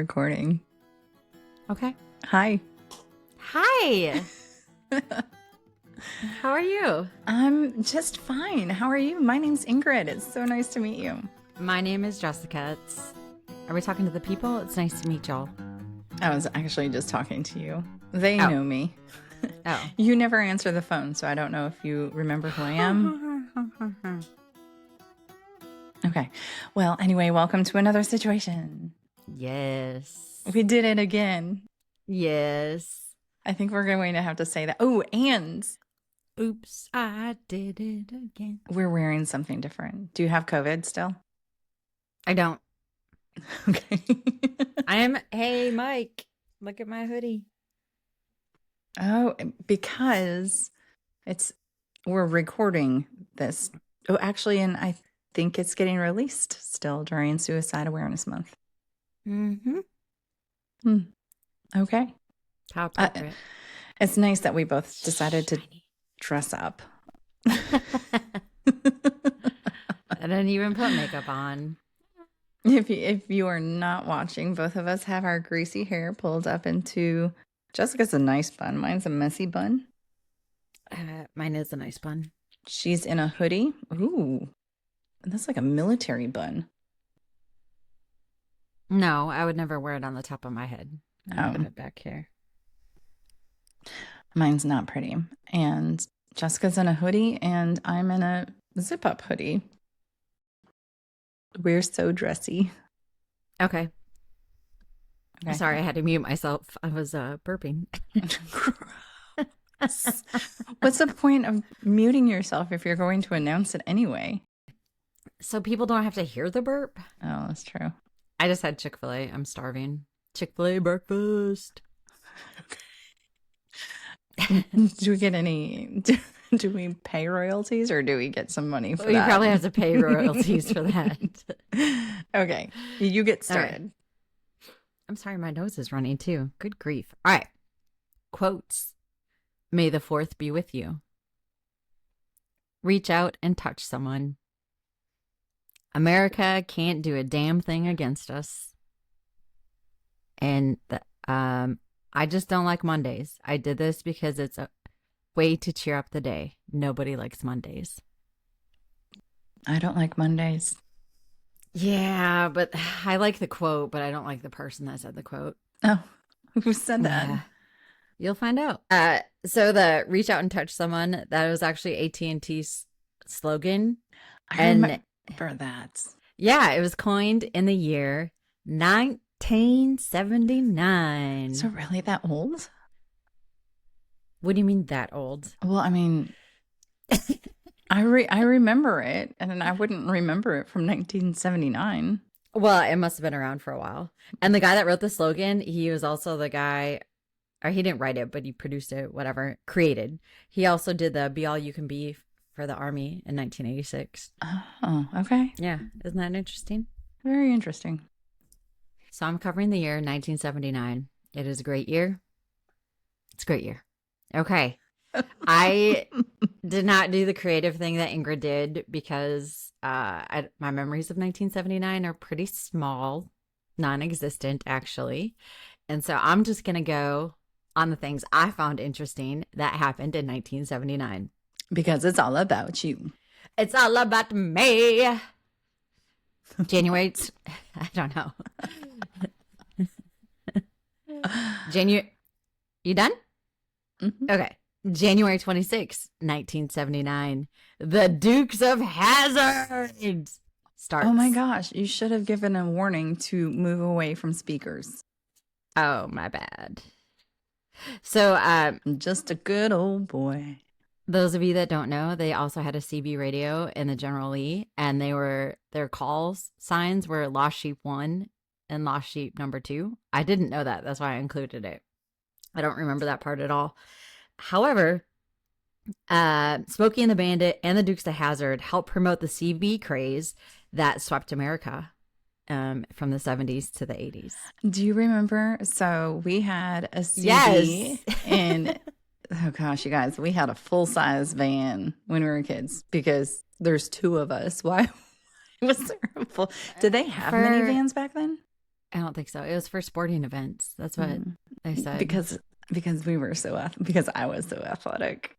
recording. Okay. Hi. Hi. How are you? I'm just fine. How are you? My name's Ingrid. It's so nice to meet you. My name is Jessica. Are we talking to the people? It's nice to meet y'all. I was actually just talking to you. They Oh. know me. Oh. You never answer the phone, so I don't know if you remember who I am. Okay. Well, anyway, welcome to another situation. Yes. We did it again. Yes. I think we're going to have to say that. Oh, and Oops, I did it again. we're wearing something different. Do you have COVID still? I don't. Okay. Hey, Mike, look at my hoodie. Oh, because we're recording this. Oh, actually, and I think it's getting released still during Suicide Awareness Month. Mm-hmm. Okay. How appropriate. It's nice that we both decided to dress up. I didn't even put makeup on. If you are not watching, both of us have our greasy hair pulled up into Jessica's a nice bun. Mine's a messy bun. Mine is a nice bun. She's in a hoodie. Ooh. That's like a military bun. No, I would never wear it on the top of my head. I put it back here. Mine's not pretty. And Jessica's in a hoodie and I'm in a zip-up hoodie. We're so dressy. Okay. Sorry, I had to mute myself. I was burping. What's the point of muting yourself if you're going to announce it anyway? So people don't have to hear the burp? Oh, that's true. I just had Chick-fil-A. I'm starving. Chick-fil-A breakfast. Do we get any... Do we pay royalties or do we get some money for that? You probably have to pay royalties for that. Okay. You get started. Right. I'm sorry, my nose is running too. Good grief. All right. Quotes. May the 4th be with you. Reach out and touch someone. America can't do a damn thing against us. And I just don't like Mondays. I did this because it's a way to cheer up the day. Nobody likes Mondays. I don't like Mondays. Yeah, but I like the quote, but I don't like the person that said the quote. Oh, who said that? Yeah. You'll find out. So the reach out and touch someone, that was actually AT&T's slogan. I remember that. Yeah, it was coined in the year 1979. So really that old? What do you mean that old? Well, I mean, I remember it, and I wouldn't remember it from 1979. Well, it must have been around for a while. And the guy that wrote the slogan, he was also the guy, or he didn't write it, but he produced it, whatever, created. He also did the Be All You Can Be for the Army in 1986. Oh, okay. Yeah, isn't that interesting? Very interesting. So I'm covering the year 1979. It is a great year. It's a great year. Okay. I did not do the creative thing that Ingrid did because my memories of 1979 are pretty small, non-existent actually. And so I'm just going to go on the things I found interesting that happened in 1979. Because it's all about you. It's all about me. January, I don't know. You done? Mm-hmm. Okay. January 26, 1979. The Dukes of Hazzard starts. Oh my gosh. You should have given a warning to move away from speakers. Oh, my bad. So, just a good old boy. Those of you that don't know, they also had a CB radio in the General Lee, and their calls signs were Lost Sheep 1 and Lost Sheep number 2. I didn't know that. That's why I included it. I don't remember that part at all. However, Smokey and the Bandit and the Dukes of Hazzard helped promote the CB craze that swept America from the 70s to the 80s. Do you remember? So we had a CD in, oh gosh, you guys, we had a full-size van when we were kids because there's two of us. Why was there a full? Did they have minivans back then? I don't think so. It was for sporting events. That's what they said. Because we were because I was so athletic.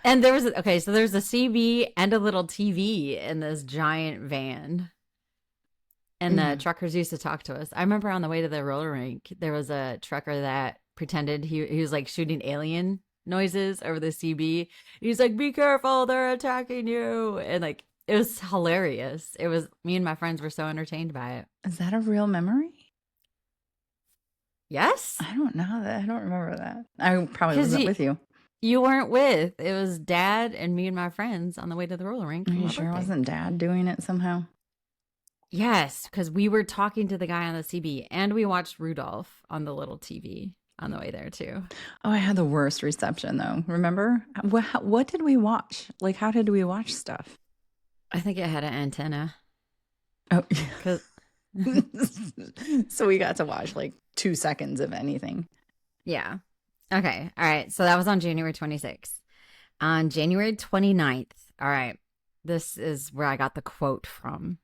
And there was so there's a CB and a little TV in this giant van. And the truckers used to talk to us. I remember on the way to the roller rink, there was a trucker that pretended he was like shooting alien noises over the CB. He's like, "Be careful, they're attacking you." And like, it was hilarious. It was, me and my friends were so entertained by it. Is that a real memory? Yes. I don't know that. I don't remember that. I probably wasn't with you. You weren't with. It was Dad and me and my friends on the way to the roller rink. Are you sure it wasn't Dad doing it somehow? Yes, because we were talking to the guy on the CB, and we watched Rudolph on the little TV on the way there too. Oh, I had the worst reception though. Remember? What did we watch? Like, how did we watch stuff? I think it had an antenna. Oh, so we got to watch like 2 seconds of anything. Yeah. Okay. All right. So that was on January 26th. On January 29th. All right. This is where I got the quote from.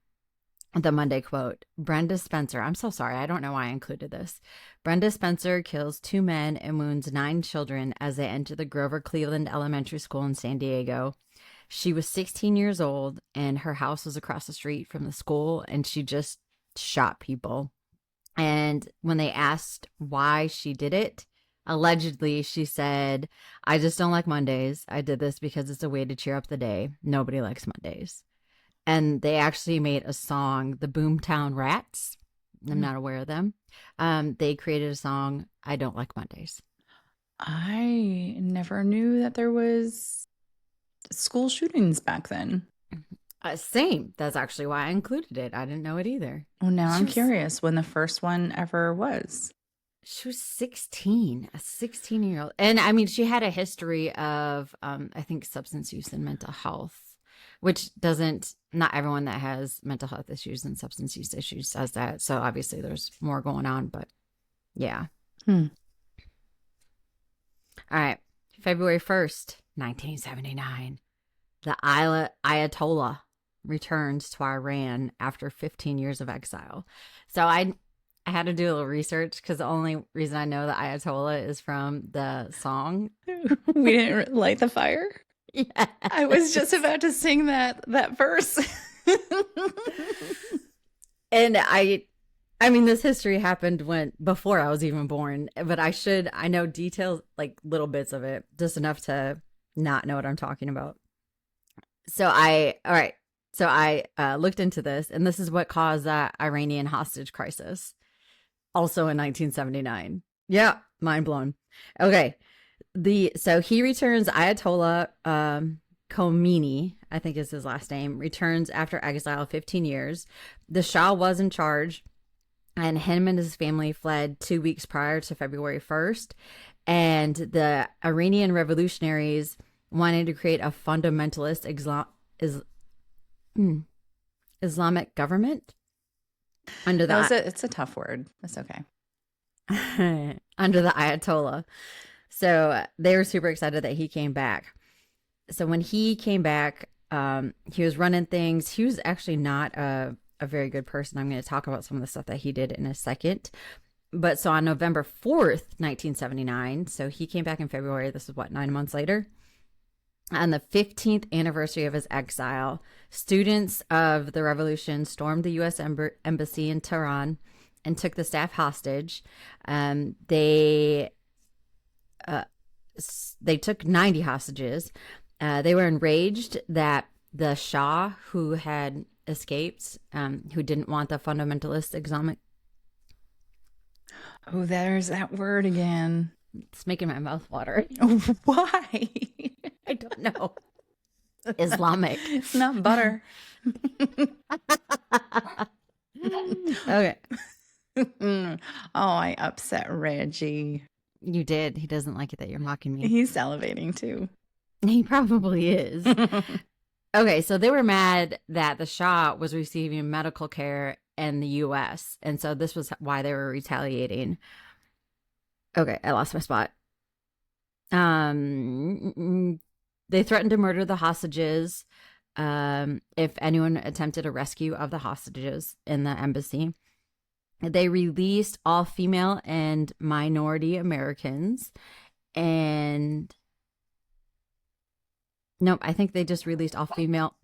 The Monday quote. Brenda Spencer. I'm so sorry. I don't know why I included this. Brenda Spencer kills 2 men and wounds 9 children as they enter the Grover Cleveland Elementary School in San Diego. She was 16 years old and her house was across the street from the school, and she just shot people. And when they asked why she did it, allegedly she said, "I just don't like Mondays. I did this because it's a way to cheer up the day. Nobody likes Mondays." And they actually made a song, the Boomtown Rats. I'm not aware of them. They created a song, "I Don't Like Mondays." I never knew that there was school shootings back then. Same. That's actually why I included it. I didn't know it either. Well, now I'm curious when the first one ever was. She was 16, a 16-year-old. And I mean, she had a history of, I think, substance use and mental health, which not everyone that has mental health issues and substance use issues does that. So obviously there's more going on, but yeah. All right. February 1st, 1979. The Ayatollah returns to Iran after 15 years of exile. So I had to do a little research because the only reason I know the Ayatollah is from the song. We didn't light the fire? Yeah. I was just about to sing that verse. And I mean, this history happened before I was even born, but I know details, like little bits of it, just enough to not know what I'm talking about. So I looked into this, and this is what caused that Iranian hostage crisis, also in 1979. Yeah, mind blown. Okay, so he returns. Ayatollah Khomeini, I think is his last name, returns after exile 15 years. The Shah was in charge, and him and his family fled 2 weeks prior to February 1st. And the Iranian revolutionaries wanted to create a fundamentalist Islamic government under it's a tough word. That's okay. Under the Ayatollah. So they were super excited that he came back. So when he came back, he was running things. He was actually not a very good person. I'm going to talk about some of the stuff that he did in a second. But so on November 4th, 1979, so he came back in February. This is 9 months later. On the 15th anniversary of his exile, students of the revolution stormed the U.S. embassy in Tehran and took the staff hostage. They took 90 hostages. They were enraged that the Shah, who had escaped, who didn't want the fundamentalist Islamic. Oh, there's that word again. It's making my mouth water. Why? I don't know. Islamic. It's not butter. Okay. Oh, I upset Reggie. You did. He doesn't like it that you're mocking me. He's salivating too. He probably is. Okay, so they were mad that the Shah was receiving medical care in the U.S. And so this was why they were retaliating. Okay, I lost my spot. They threatened to murder the hostages. if anyone attempted a rescue of the hostages in the embassy. They released all female and minority Americans. And nope, I think they just released all female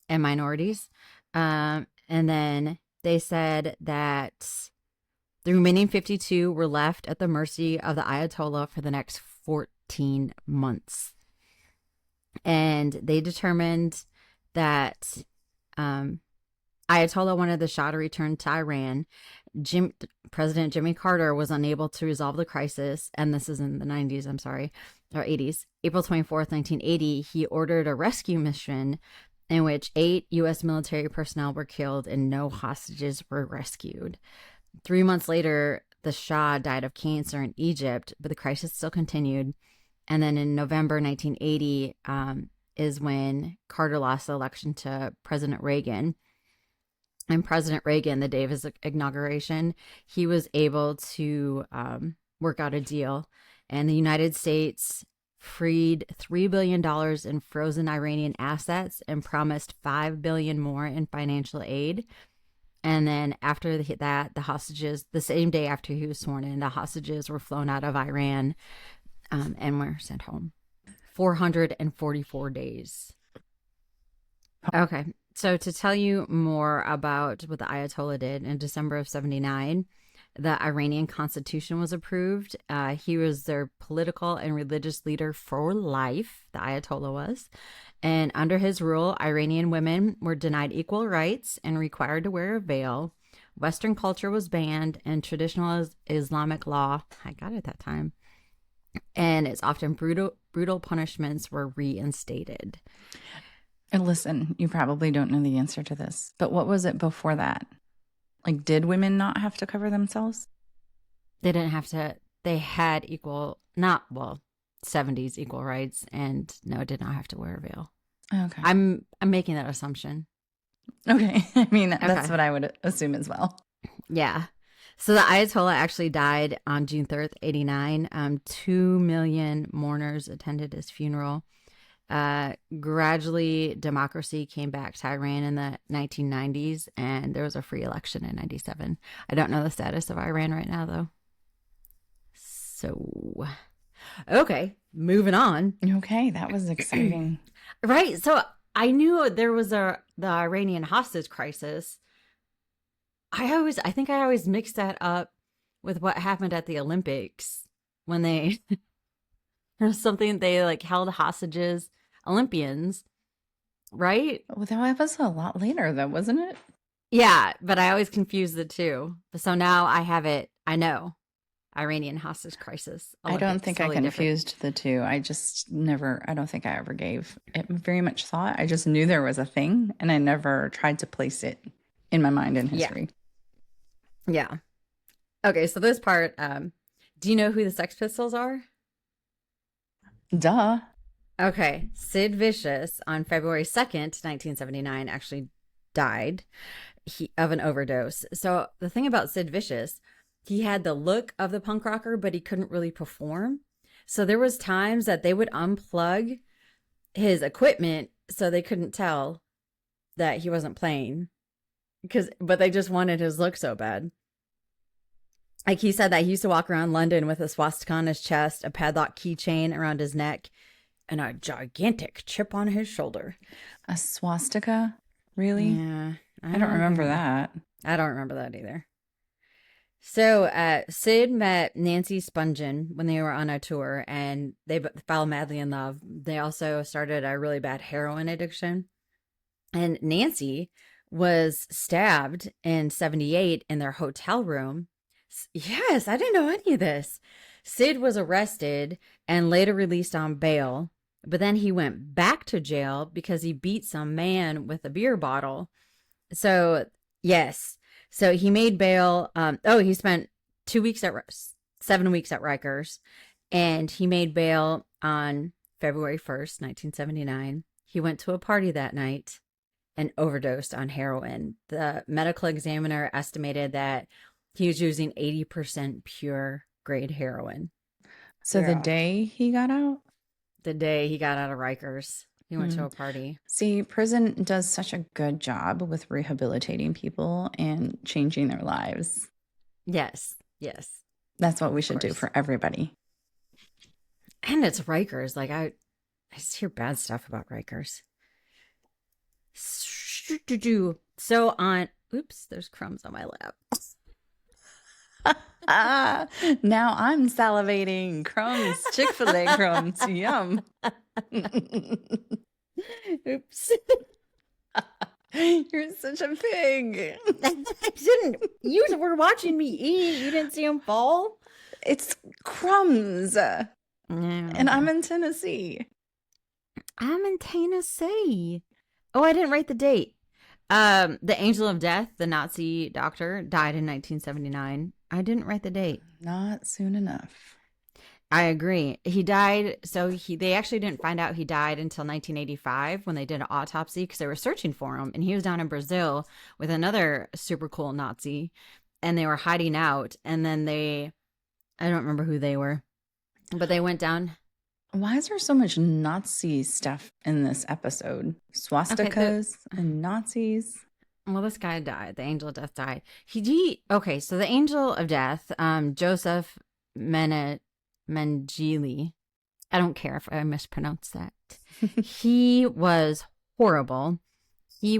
and minorities. And then they said that the remaining 52 were left at the mercy of the Ayatollah for the next 14 months. And they determined that Ayatollah wanted the Shah to return to Iran. President Jimmy Carter was unable to resolve the crisis, and this is in the 90s, I'm sorry, or 80s. April 24th, 1980, he ordered a rescue mission in which 8 U.S. military personnel were killed and no hostages were rescued. 3 months later, the Shah died of cancer in Egypt, but the crisis still continued. And then in November 1980 is when Carter lost the election to President Reagan. And President Reagan, the day of his inauguration, he was able to work out a deal. And the United States freed $3 billion in frozen Iranian assets and promised $5 billion more in financial aid. And then after that, the hostages, the same day after he was sworn in, the hostages were flown out of Iran and were sent home. 444 days. Okay. So to tell you more about what the Ayatollah did, in December of 79, the Iranian constitution was approved. He was their political and religious leader for life, the Ayatollah was. And under his rule, Iranian women were denied equal rights and required to wear a veil. Western culture was banned, and traditional Islamic law, I got it at that time, and it's often brutal punishments were reinstated. And listen, you probably don't know the answer to this, but what was it before that? Like, did women not have to cover themselves? They didn't have to. They had 70s equal rights, and no, did not have to wear a veil. Okay. I'm making that assumption. Okay. I mean, that's what I would assume as well. Yeah. So the Ayatollah actually died on June 3rd, 89. 2 million mourners attended his funeral. Gradually, democracy came back to Iran in the 1990s, and there was a free election in 97. I don't know the status of Iran right now, though. So, okay, moving on. Okay, that was exciting. Right. So I knew there was the Iranian hostage crisis. I think I always mix that up with what happened at the Olympics when they something they like held hostages Olympians, right? Well, that was a lot later, though, wasn't it? Yeah, but I always confuse the two. So now I have it. I know Iranian hostage crisis. Olympics, I don't think totally I confused the two. I don't think I ever gave it very much thought. I just knew there was a thing, and I never tried to place it in my mind in history. Yeah. Okay, so this part, do you know who the Sex Pistols are? Duh. Okay, Sid Vicious on February 2nd, 1979 actually died of an overdose. So the thing about Sid Vicious, he had the look of the punk rocker, but he couldn't really perform. So there was times that they would unplug his equipment so they couldn't tell that he wasn't playing, but they just wanted his look so bad. Like he said that he used to walk around London with a swastika on his chest, a padlock keychain around his neck, and a gigantic chip on his shoulder. A swastika? Really? Yeah. I don't remember that. I don't remember that either. So Sid met Nancy Spungen when they were on a tour, and they fell madly in love. They also started a really bad heroin addiction. And Nancy was stabbed in 78 in their hotel room. Yes, I didn't know any of this. Sid was arrested and later released on bail, but then he went back to jail because he beat some man with a beer bottle. So, yes. So he made bail. He spent 7 weeks at Rikers, and he made bail on February 1st, 1979. He went to a party that night and overdosed on heroin. The medical examiner estimated that he was using 80% pure grade heroin. So the day he got out? The day he got out of Rikers. He went to a party. See, prison does such a good job with rehabilitating people and changing their lives. Yes. Yes. That's what we should do for everybody. And it's Rikers. Like, I just hear bad stuff about Rikers. So on, oops, there's crumbs on my lap. Now I'm salivating. Crumbs, Chick-fil-A crumbs. Yum. Oops. You're such a pig. I didn't. You were watching me eat. You didn't see him fall? It's crumbs. Yeah. And I'm in Tennessee. I'm in Tennessee. Oh, I didn't write the date. The Angel of Death, the Nazi doctor, died in 1979. I didn't write the date. Not soon enough. I agree. He died. So they actually didn't find out he died until 1985 when they did an autopsy because they were searching for him. And he was down in Brazil with another super cool Nazi, and they were hiding out. And then I don't remember who they were, but they went down. Why is there so much Nazi stuff in this episode? Swastikas and Nazis. Well, this guy died. The Angel of Death died. Okay, so the Angel of Death, Joseph Mengele. I don't care if I mispronounce that. He was horrible. He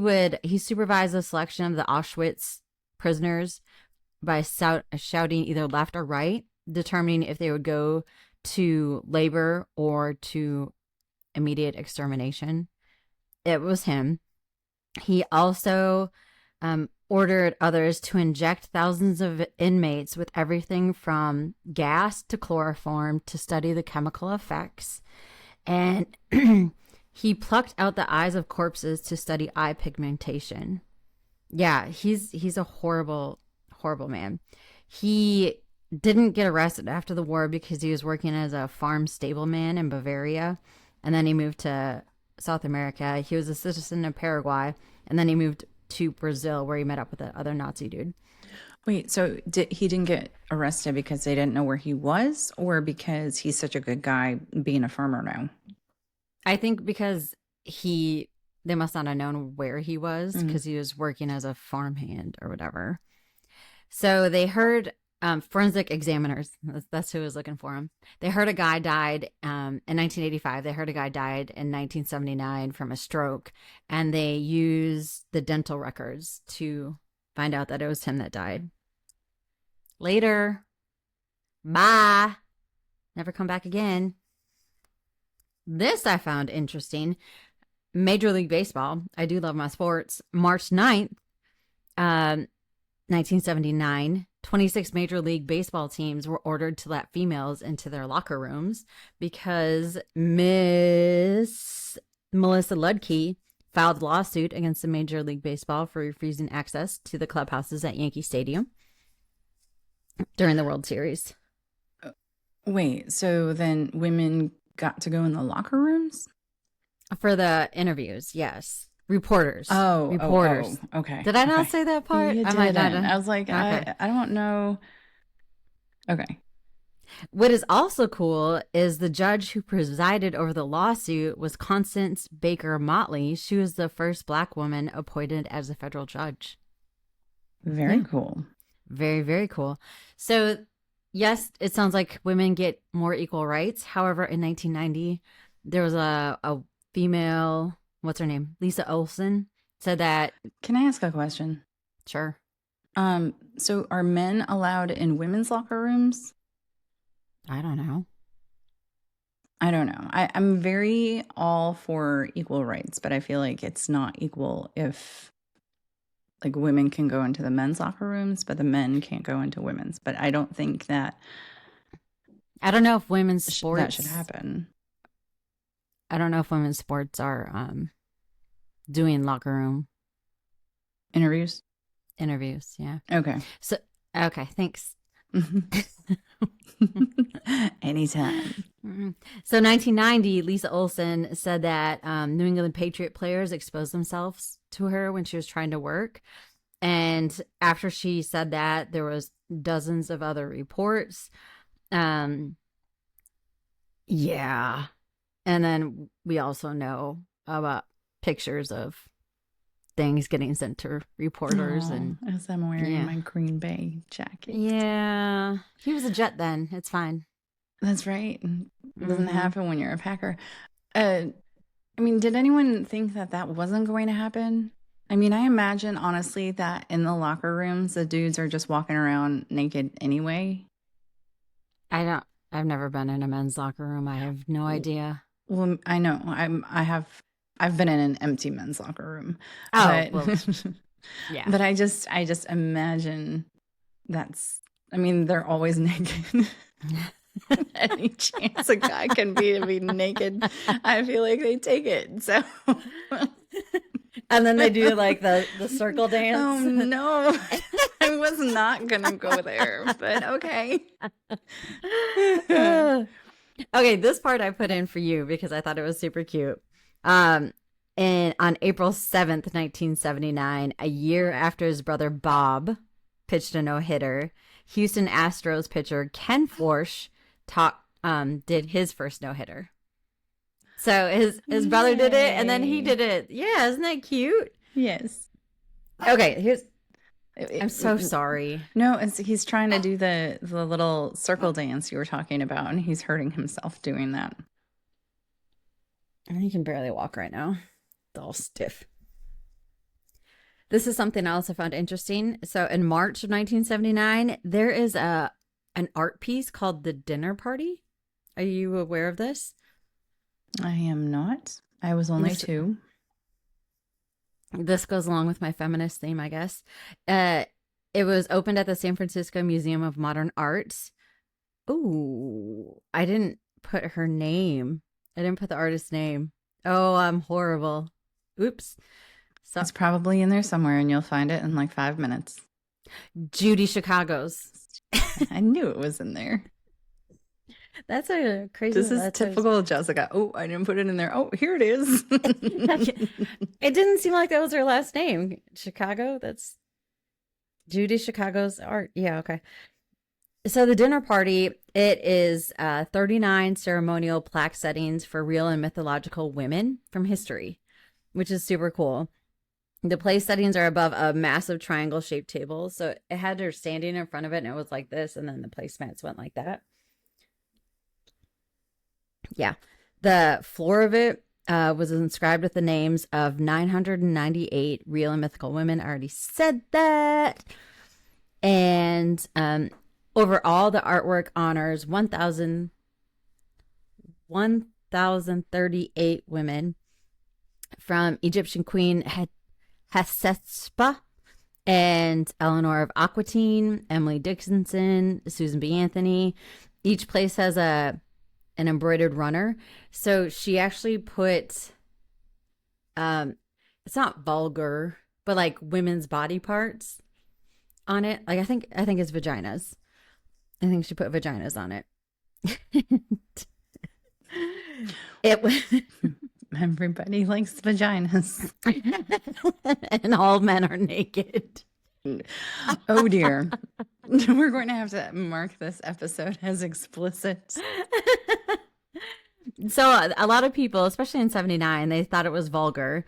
supervised the selection of the Auschwitz prisoners by shouting either left or right, determining if they would go to labor or to immediate extermination. It was him. He also ordered others to inject thousands of inmates with everything from gas to chloroform to study the chemical effects. And he plucked out the eyes of corpses to study eye pigmentation. Yeah, he's a horrible, horrible man. He didn't get arrested after the war because he was working as a farm stableman in Bavaria. And then he moved to South America. He was a citizen of Paraguay. And then he moved to Brazil where he met up with the other Nazi dude. Wait, so he didn't get arrested because they didn't know where he was, or because he's such a good guy being a farmer now? I think because they must not have known where he was because he was working as a farmhand or whatever. So they heard forensic examiners. That's who was looking for him. They heard a guy died in 1985. They heard a guy died in 1979 from a stroke, and they used the dental records to find out that it was him that died. Later. Bye. Never come back again. This I found interesting. Major League Baseball. I do love my sports. March 9th, 1979. 26 Major League Baseball teams were ordered to let females into their locker rooms because Miss Melissa Ludke filed a lawsuit against the Major League Baseball for refusing access to the clubhouses at Yankee Stadium during the World Series. Wait, so then women got to go in the locker rooms? For the interviews, yes. Reporters. Reporters. Okay. Did I not say that part? You didn't. I was like, okay. I don't know. Okay. What is also cool is the judge who presided over the lawsuit was Constance Baker Motley. She was the first Black woman appointed as a federal judge. Very cool. Very, very cool. So, yes, it sounds like women get more equal rights. However, in 1990, there was a female, what's her name? Lisa Olson said that. Can I ask a question? Sure. So are men allowed in women's locker rooms? I don't know. I don't know. I'm very all for equal rights, but I feel like it's not equal if like women can go into the men's locker rooms, but the men can't go into women's. But I don't think that. I don't know if women's sports that should happen. I don't know if women's sports are doing locker room interviews. Yeah. Okay. So okay, thanks. Anytime. So 1990, Lisa Olson said that New England Patriot players exposed themselves to her when she was trying to work. And after she said that, there was dozens of other reports. Yeah. And then we also know about pictures of things getting sent to reporters. And as I'm wearing my Green Bay jacket. Yeah. He was a Jet then. It's fine. That's right. It doesn't happen when you're a Packer. I mean, did anyone think that wasn't going to happen? I mean, I imagine, honestly, that in the locker rooms, the dudes are just walking around naked anyway. I've never been in a men's locker room. I have no idea. Well, I know. I've been in an empty men's locker room. Oh, but, well, yeah. But I just imagine they're always naked. Any chance a guy can be naked, I feel like they take it. So, and then they do like the circle dance. Oh no, I was not gonna go there, but okay. Okay, this part I put in for you because I thought it was super cute. And on April 7th, 1979, a year after his brother Bob pitched a no-hitter, Houston Astros pitcher Ken Forsch did his first no-hitter. So his brother did it, and then he did it. Yeah, isn't that cute? Yes. Okay, I'm so sorry. No, he's trying to do the little circle dance you were talking about, and he's hurting himself doing that. And he can barely walk right now. It's all stiff. This is something else I found interesting. So in March of 1979, there is an art piece called The Dinner Party. Are you aware of this? I am not. I was only 2. This goes along with my feminist theme, I guess. It was opened at the San Francisco Museum of Modern Art. Ooh, I didn't put her name. I didn't put the artist's name. Oh, I'm horrible. Oops. So it's probably in there somewhere, and you'll find it in like 5 minutes. Judy Chicago's. I knew it was in there. That's a crazy. This is typical Jessica. Oh, I didn't put it in there. Oh, here it is. It didn't seem like that was her last name. Chicago. That's Judy Chicago's art. Yeah. Okay. So the dinner party, it is 39 ceremonial plaque settings for real and mythological women from history, which is super cool. The place settings are above a massive triangle-shaped table. So it had her standing in front of it, and it was like this, and then the placemats went like that. Yeah. The floor of it was inscribed with the names of 998 real and mythical women. I already said that. And overall, the artwork honors 1,038 women from Egyptian Queen Hatshepsut and Eleanor of Aquitaine, Emily Dickinson, Susan B. Anthony. Each place has an embroidered runner. So she actually put, it's not vulgar, but like women's body parts on it. Like I think it's vaginas. I think she put vaginas on it. Everybody likes vaginas. And all men are naked. Oh dear. We're going to have to mark this episode as explicit. So a lot of people, especially in 79, they thought it was vulgar,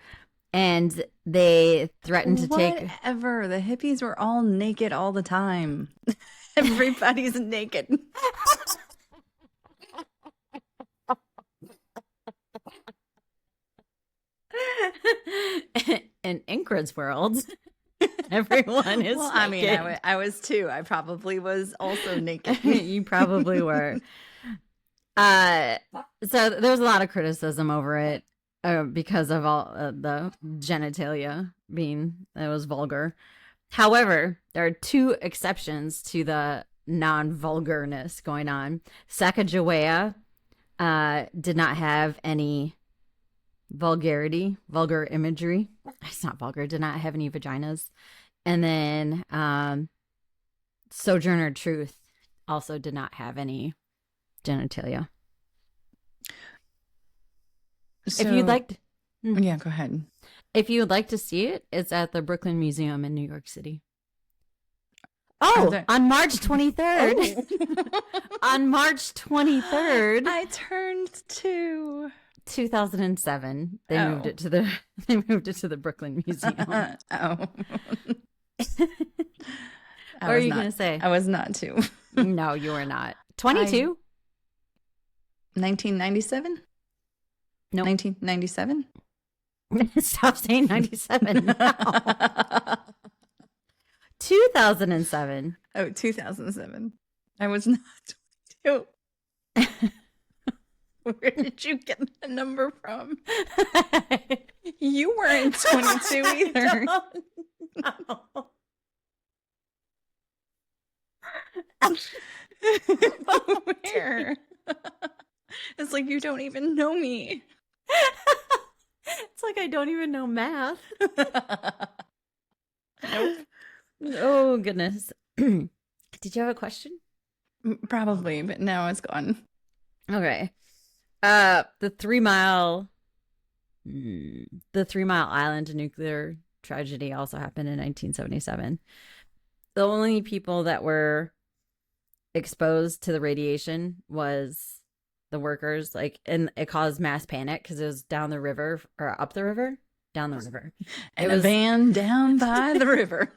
and they threatened to take... Whatever. The hippies were all naked all the time. Everybody's naked. In Ingrid's world, everyone is naked. I mean, I was too. I probably was also naked. You probably were. So there's a lot of criticism over it because of all the genitalia being, it was vulgar. However, there are 2 exceptions to the non-vulgarness going on. Sacagawea did not have any vulgar imagery. It's not vulgar, did not have any vaginas. And then Sojourner Truth also did not have any genitalia. So, if you'd like yeah, go ahead. If you would like to see it, it's at the Brooklyn Museum in New York City. Oh, on March 23rd. Oh. On March 23rd. I turned 2. 2007. They Oh. moved it to the Brooklyn Museum. Oh. What are you going to say? I was not two. No, you were not. 22? 1997? Nope. 1997? Stop saying 97 now. 2007. Oh, 2007. I was not 22. Where did you get that number from? You weren't 22 either. Where? It's like you don't even know me. It's like I don't even know math. Nope. Oh, goodness. Did you have a question? Probably, but now it's gone. Okay. The 3 Mile Island nuclear tragedy also happened in 1977. The only people that were exposed to the radiation was the workers, and it caused mass panic because it was down the river or up the river, down the river. And a van down by the river.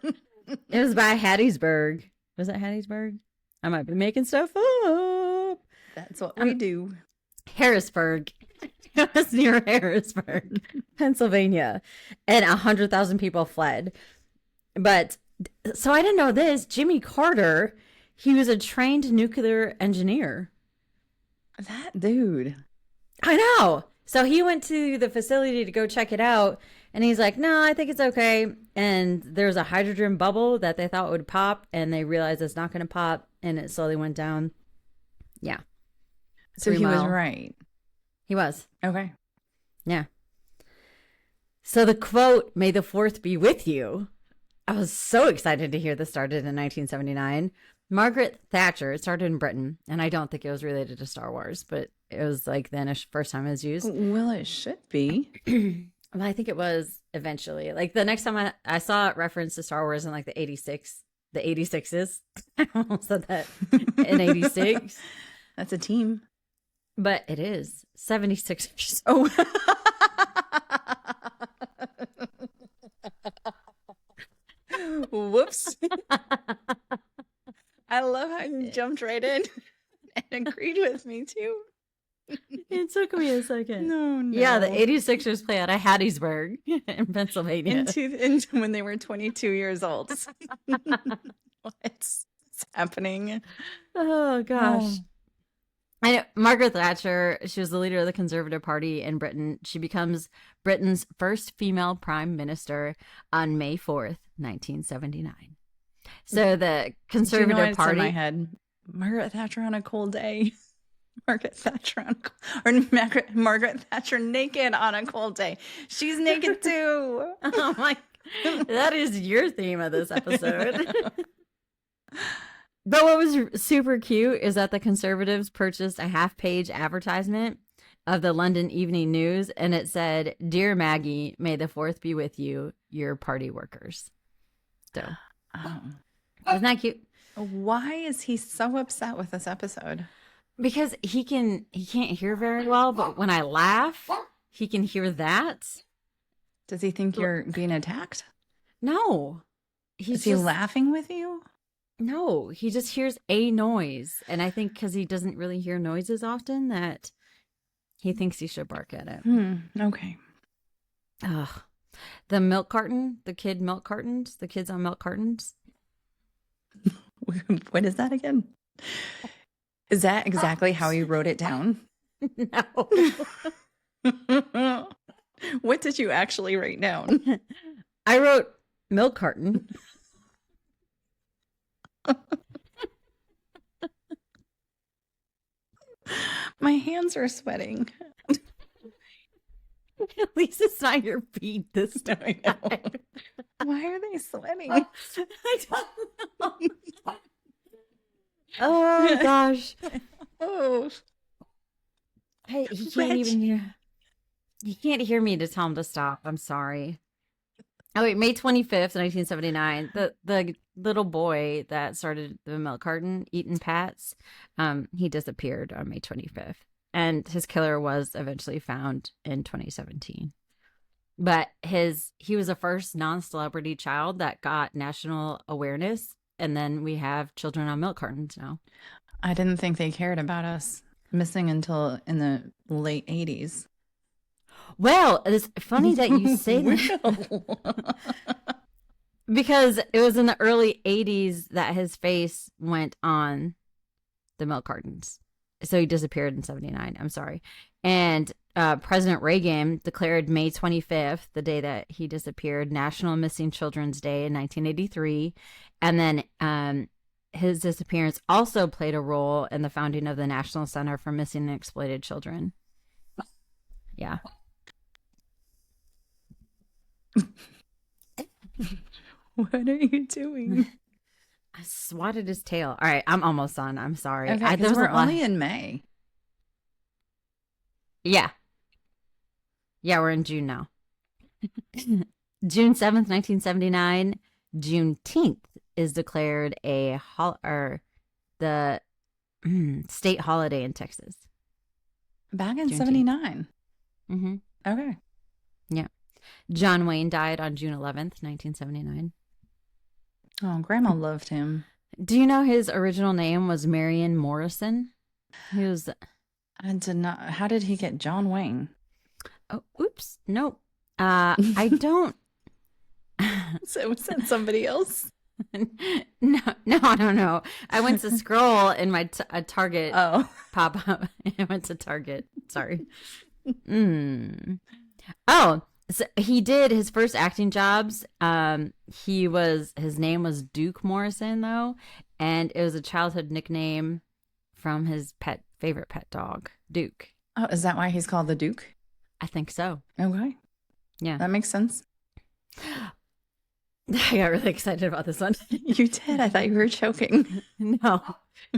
It was by Hattiesburg. Was it Hattiesburg? I might be making stuff up. That's what we do. Harrisburg. It was near Harrisburg, Pennsylvania, and 100,000 people fled. But so I didn't know this. Jimmy Carter, he was a trained nuclear engineer. That dude. I know. So he went to the facility to go check it out, and he's like, "No, I think it's okay." And there's a hydrogen bubble that they thought would pop, and they realized it's not going to pop, and it slowly went down. Yeah. So he was right. He was. Okay. Yeah. So the quote, "May the fourth be with you." I was so excited to hear this started in 1979. Margaret Thatcher, it started in Britain, and I don't think it was related to Star Wars, but it was like the first time it was used. Well, it should be. Well, I think it was eventually. Like the next time I saw it referenced to Star Wars in like the 86s. I almost said that in 86. That's a team. But it is 76ers. Oh. Whoops. I love how you jumped right in and agreed with me too. It took me a second. No. Yeah, the 86ers play out of Hattiesburg in Pennsylvania. Into when they were 22 years old. What's happening? Oh, gosh. I know Margaret Thatcher, she was the leader of the Conservative Party in Britain. She becomes Britain's first female prime minister on May 4th, 1979. So the Conservative Party. In my head, Margaret Thatcher on a cold day. Margaret Thatcher Margaret Thatcher naked on a cold day. She's naked too. Oh my! That is your theme of this episode. But what was super cute is that the Conservatives purchased a half-page advertisement of the London Evening News, and it said, "Dear Maggie, may the fourth be with you, your party workers." So, isn't that cute? Why is he so upset with this episode? Because he can't hear very well, but when I laugh, he can hear that. Does he think you're being attacked? No. Is he laughing with you? No, he just hears a noise. And I think because he doesn't really hear noises often that he thinks he should bark at it. Okay. Ugh. The milk carton, the kids on milk cartons. What is that again? Is that exactly how you wrote it down? No. What did you actually write down? I wrote milk carton. My hands are sweating. At least it's not your feet this time. Why are they sweating? I don't know. Oh gosh. Oh. Hey, he can't even hear. He can't hear me to tell him to stop. I'm sorry. Oh wait, May 25th, 1979. The little boy that started the milk carton, Etan Patz, he disappeared on May 25th. and his killer was eventually found in 2017. But he was the first non-celebrity child that got national awareness, and then we have children on milk cartons now. I didn't think they cared about us missing until in the late 80s. Well, it's funny that you say that. Because it was in the early 80s that his face went on the milk cartons. So he disappeared in 79. I'm sorry. And President Reagan declared May 25th, the day that he disappeared, National Missing Children's Day in 1983. And then his disappearance also played a role in the founding of the National Center for Missing and Exploited Children. Yeah. What are you doing? I swatted his tail. All right, I'm almost done. I'm sorry. Okay, because we're only in May. Yeah. Yeah, we're in June now. June 7th, 1979, Juneteenth is declared the state holiday in Texas. Back in 79. Mm-hmm. Okay. Yeah. John Wayne died on June 11th, 1979. Oh, Grandma loved him. Do you know his original name was Marion Morrison? He was... I did not... How did he get John Wayne? Oh, oops. Nope. I don't... So was that somebody else? No, I don't know. I went to scroll in my Target pop-up. I went to Target. Sorry. Oh, so he did his first acting jobs. His name was Duke Morrison, though, and it was a childhood nickname from his favorite pet dog, Duke. Oh, is that why he's called the Duke? I think so. Okay. Yeah. That makes sense. I got really excited about this one. You did. I thought you were joking. No.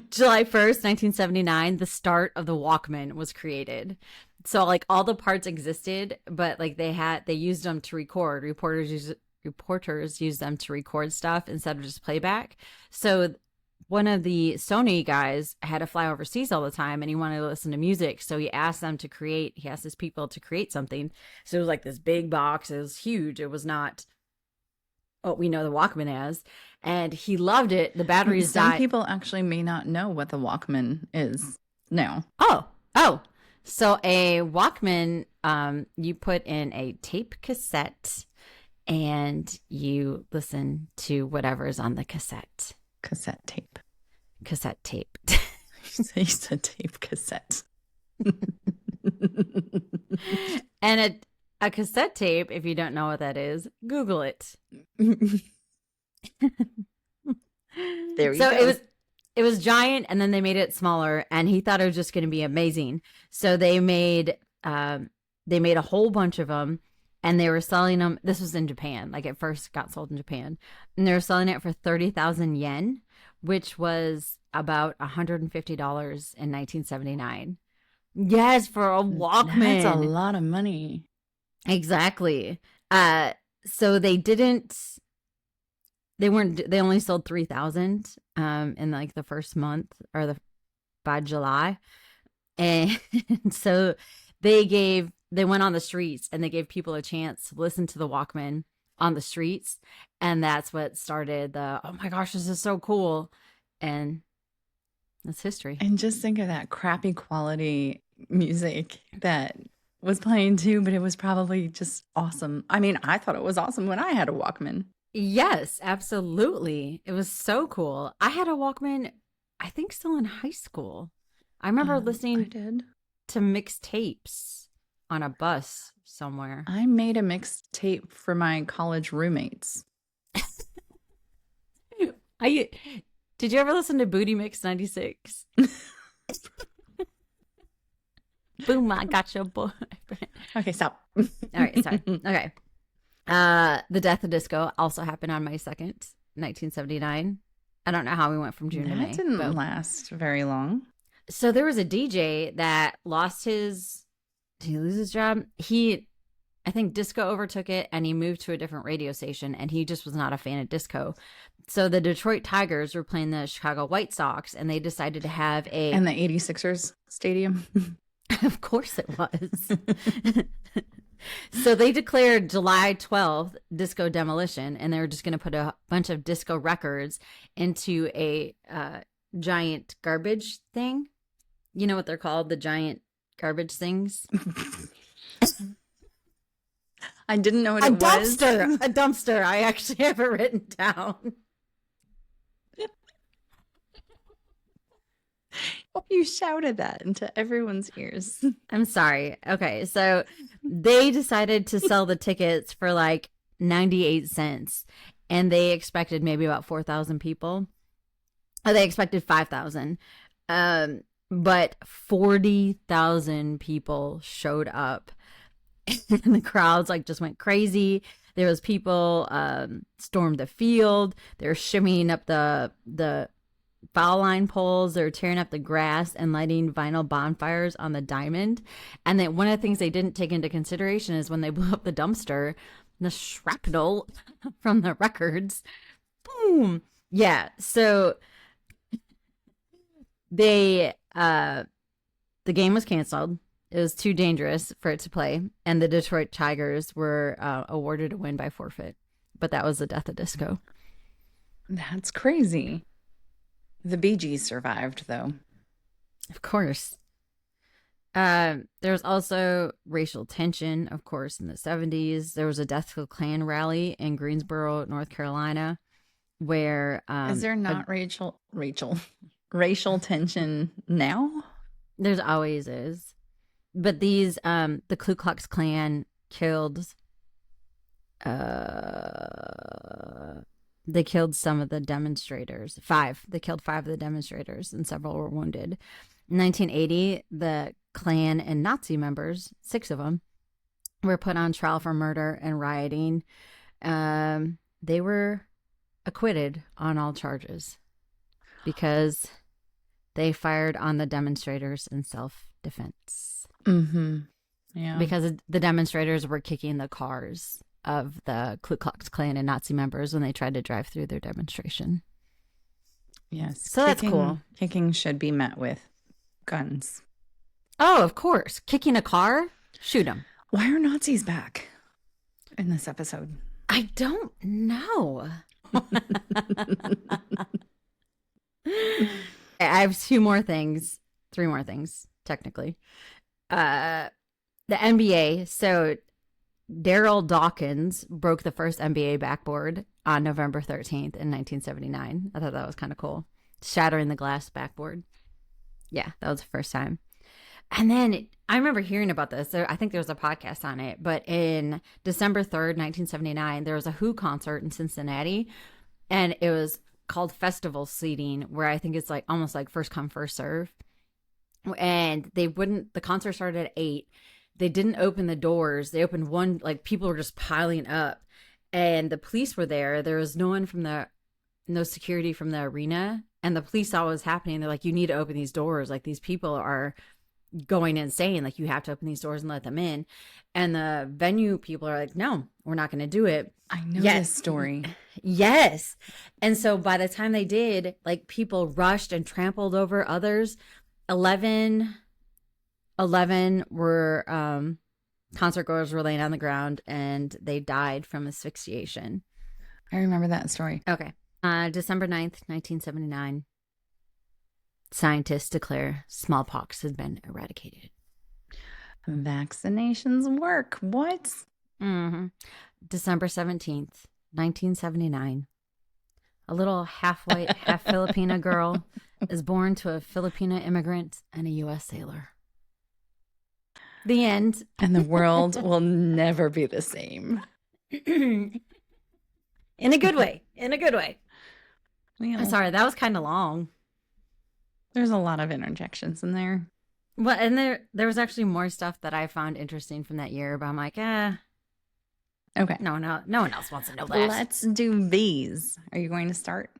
July 1st, 1979, the start of the Walkman was created. So like all the parts existed, but like they used them to record. Reporters used them to record stuff instead of just playback. So one of the Sony guys had to fly overseas all the time and he wanted to listen to music. So he asked his people to create something. So it was like this big box. It was huge. It was not what we know the Walkman as. And he loved it. The batteries died. Some people actually may not know what the Walkman is now. Oh. So a Walkman, you put in a tape cassette and you listen to whatever's on the cassette. Cassette tape. Cassette tape. You said tape cassette. And a cassette tape, if you don't know what that is, Google it. There you go. It was giant, and then they made it smaller, and he thought it was just going to be amazing. So they made a whole bunch of them, and they were selling them. This was in Japan. Like it first got sold in Japan, and they were selling it for 30,000 yen, which was about $150 in 1979. Yes, for a Walkman. That's a lot of money. Exactly. So they only sold 3,000 in like the first month by July. And so they went on the streets and they gave people a chance to listen to the Walkman on the streets. And that's what started oh my gosh, this is so cool. And that's history. And just think of that crappy quality music that was playing too, but it was probably just awesome. I mean, I thought it was awesome when I had a Walkman. Yes, absolutely. It was so cool. I had a Walkman, I think still in high school. I remember listening to mixtapes on a bus somewhere. I made a mixtape for my college roommates. Did you ever listen to Booty Mix 96? Boom, I got your boy. Okay, stop. All right, sorry. Okay. The death of disco also happened on May 2nd, 1979. I don't know how we went from June to May. That didn't last very long. So there was a DJ that did he lose his job? I think disco overtook it and he moved to a different radio station and he just was not a fan of disco. So the Detroit Tigers were playing the Chicago White Sox and they decided to have And the 86ers stadium. Of course it was. So they declared July 12th disco demolition, and they were just going to put a bunch of disco records into a giant garbage thing. You know what they're called? The giant garbage things? I didn't know what it was. A dumpster. I actually have it written down. You shouted that into everyone's ears. I'm sorry. Okay, so they decided to sell the tickets for like 98 cents, and they expected maybe about 4,000 people. Or they expected 5,000. But 40,000 people showed up, and the crowds like just went crazy. There was people stormed the field. They were shimmying up the foul line poles. They were tearing up the grass and lighting vinyl bonfires on the diamond. And then one of the things they didn't take into consideration is when they blew up the dumpster, the shrapnel from the records, boom. Yeah, so the game was canceled. It was too dangerous for it to play, and the Detroit Tigers were awarded a win by forfeit. But that was the death of disco. That's crazy. The Bee Gees survived, though. Of course. There was also racial tension, of course, in the 70s. There was a Death to the Klan rally in Greensboro, North Carolina, where is there not racial tension now? There's always is. But these the Ku Klux Klan killed they killed some of the demonstrators. They killed 5 of the demonstrators, and several were wounded. In 1980, the Klan and Nazi members, 6 of them, were put on trial for murder and rioting. They were acquitted on all charges because they fired on the demonstrators in self-defense. Mm-hmm. Yeah. Because the demonstrators were kicking the cars of the Ku Klux Klan and Nazi members when they tried to drive through their demonstration. Yes. So that's cool. Kicking should be met with guns. Oh, of course. Kicking a car? Shoot them. Why are Nazis back in this episode? I don't know. I have 3 more things, technically. The NBA. So Daryl Dawkins broke the first NBA backboard on November 13th in 1979. I thought that was kind of cool. Shattering the glass backboard. Yeah, that was the first time. And then I remember hearing about this. I think there was a podcast on it. But in December 3rd, 1979, there was a Who concert in Cincinnati. And it was called festival seating, where I think it's like almost like first come, first serve. And the concert started at 8. They didn't open the doors. They opened one, like people were just piling up, and the police were there. There was no security from the arena, and the police saw what was happening. They're like, you need to open these doors. Like, these people are going insane. Like, you have to open these doors and let them in. And the venue people are like, no, we're not going to do it. I know this story. Yes. And so by the time they did, like, people rushed and trampled over others. 11 were concert goers were laying on the ground, and they died from asphyxiation. I remember that story. Okay. December 9th, 1979. Scientists declare smallpox has been eradicated. Vaccinations work. What? Mm-hmm. December 17th, 1979. A little half-white, half-Filipina girl is born to a Filipina immigrant and a U.S. sailor. The end. And the world will never be the same. In a good way. Well, I'm sorry, that was kind of long. There's a lot of interjections in there. Well, and there was actually more stuff that I found interesting from that year, but I'm like, okay. No one else wants to know that. Let's do these. Are you going to start?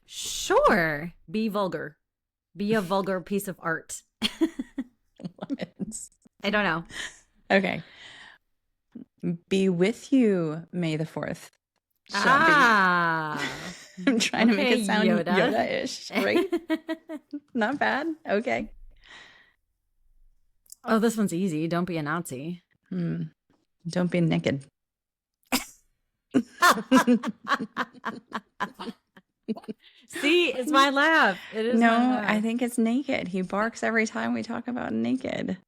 Sure. Be vulgar. Be a vulgar piece of art. I don't know. Okay. Be with you, May the 4th. I'm trying to make it sound Yoda-ish, right? Not bad. Okay. Oh, this one's easy. Don't be a Nazi. Don't be naked. See, it's my laugh. It is No, my laugh. I think it's naked. He barks every time we talk about naked.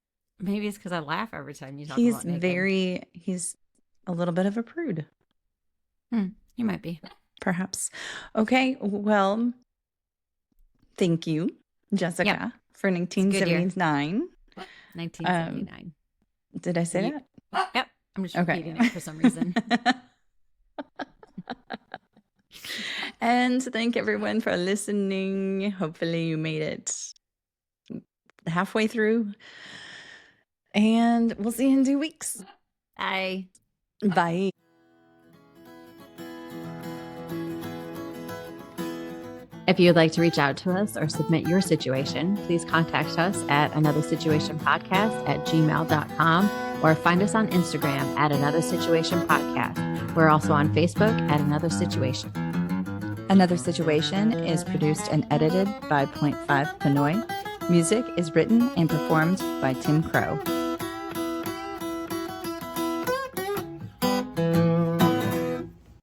Maybe it's because I laugh every time you talk about naked. He's a little bit of a prude. You might be. Perhaps. Okay, well, thank you, Jessica, for 1979. 1979. Did I say that? Yep. I'm just repeating it for some reason. And thank everyone for listening. Hopefully you made it halfway through. And we'll see you in 2 weeks. Bye. Bye. If you would like to reach out to us or submit your situation, please contact us at anothersituationpodcast@gmail.com or find us on Instagram at Another Situation Podcast. We're also on Facebook at Another Situation. Another Situation is produced and edited by Point 5 Pinoy. Music is written and performed by Tim Crow.